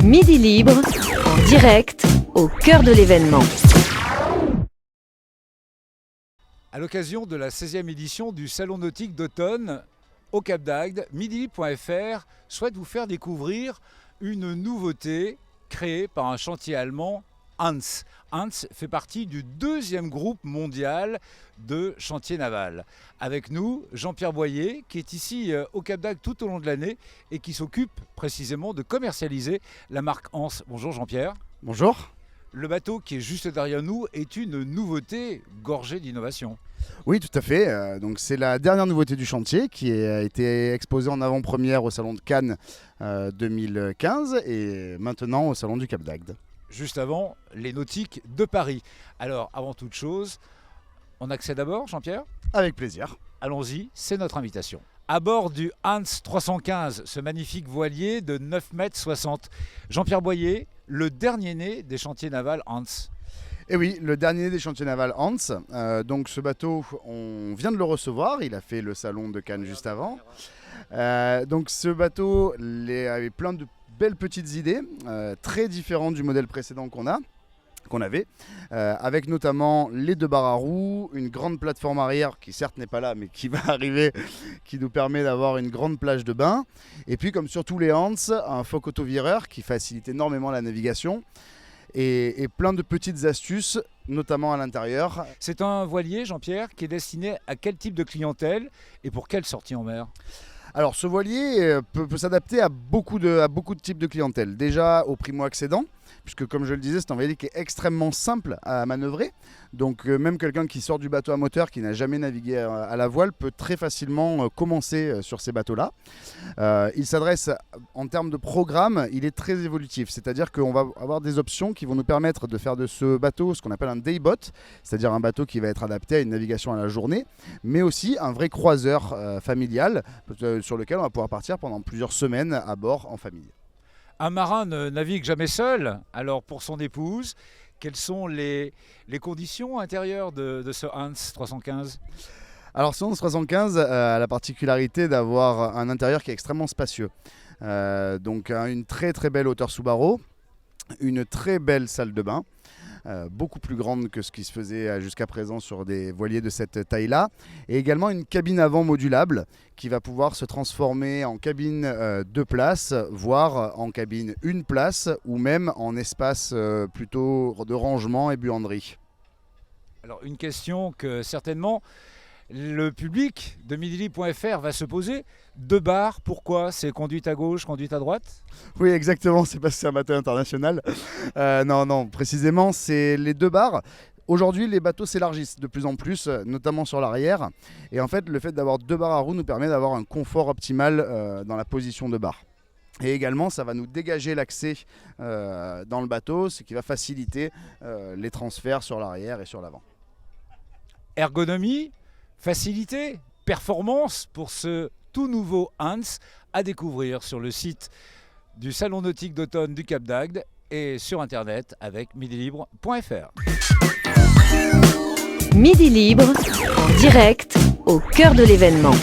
Midi Libre, en direct, au cœur de l'événement. À l'occasion de la 16e édition du Salon nautique d'automne au Cap d'Agde, midilibre.fr souhaite vous faire découvrir une nouveauté créée par un chantier allemand, Hans. Hans fait partie du 2e groupe mondial de chantiers navals. Avec nous, Jean-Pierre Boyer, qui est ici au Cap d'Agde tout au long de l'année et qui s'occupe précisément de commercialiser la marque Hans. Bonjour Jean-Pierre. Bonjour. Le bateau qui est juste derrière nous est une nouveauté gorgée d'innovation. Oui, tout à fait. Donc c'est la dernière nouveauté du chantier qui a été exposée en avant-première au Salon de Cannes 2015 et maintenant au Salon du Cap d'Agde. Juste avant les nautiques de Paris. Alors, avant toute chose, on accède d'abord, Jean-Pierre ? Avec plaisir. Allons-y, c'est notre invitation. À bord du Hans 315, ce magnifique voilier de 9,60 m. Jean-Pierre Boyer, le dernier né des chantiers navals Hans. Et oui, le dernier des chantiers navals Hans. Donc ce bateau, on vient de le recevoir. Il a fait le salon de Cannes juste avant. Donc ce bateau avait plein de belles petites idées, très différentes du modèle précédent qu'on avait, avec notamment les 2 barres à roues, une grande plateforme arrière qui certes n'est pas là mais qui va arriver, qui nous permet d'avoir une grande plage de bain. Et puis comme sur tous les Hans, un foc autovireur qui facilite énormément la navigation. Et plein de petites astuces, notamment à l'intérieur. C'est un voilier, Jean-Pierre, qui est destiné à quel type de clientèle et pour quelle sortie en mer ? Alors ce voilier peut s'adapter à beaucoup de types de clientèle. Déjà au primo-accédant, puisque comme je le disais, c'est un voilier qui est extrêmement simple à manœuvrer. Donc même quelqu'un qui sort du bateau à moteur, qui n'a jamais navigué à la voile, peut très facilement commencer sur ces bateaux-là. Il s'adresse, en termes de programme, il est très évolutif. C'est-à-dire qu'on va avoir des options qui vont nous permettre de faire de ce bateau ce qu'on appelle un dayboat, c'est-à-dire un bateau qui va être adapté à une navigation à la journée, mais aussi un vrai croiseur familial sur lequel on va pouvoir partir pendant plusieurs semaines à bord en famille. Un marin ne navigue jamais seul. Alors pour son épouse, quelles sont les conditions intérieures de ce Hans 315 ? Alors ce Hans 315 a la particularité d'avoir un intérieur qui est extrêmement spacieux. Donc une très très belle hauteur sous barreau, une très belle salle de bain, beaucoup plus grande que ce qui se faisait jusqu'à présent sur des voiliers de cette taille-là, et également une cabine avant modulable qui va pouvoir se transformer en cabine 2 places, voire en cabine 1 place, ou même en espace plutôt de rangement et buanderie. Alors une question que certainement le public de midilibre.fr va se poser. 2 barres, pourquoi ? C'est conduite à gauche, conduite à droite ? Oui, exactement, c'est parce que c'est un bateau international. Non, précisément, c'est les 2 barres. Aujourd'hui, les bateaux s'élargissent de plus en plus, notamment sur l'arrière. Et en fait, le fait d'avoir 2 barres à roues nous permet d'avoir un confort optimal dans la position de barre. Et également, ça va nous dégager l'accès dans le bateau, ce qui va faciliter les transferts sur l'arrière et sur l'avant. Ergonomie, facilité, performance pour ce tout nouveau Hans à découvrir sur le site du Salon nautique d'automne du Cap d'Agde et sur internet avec midilibre.fr. Midi Libre, en direct, au cœur de l'événement.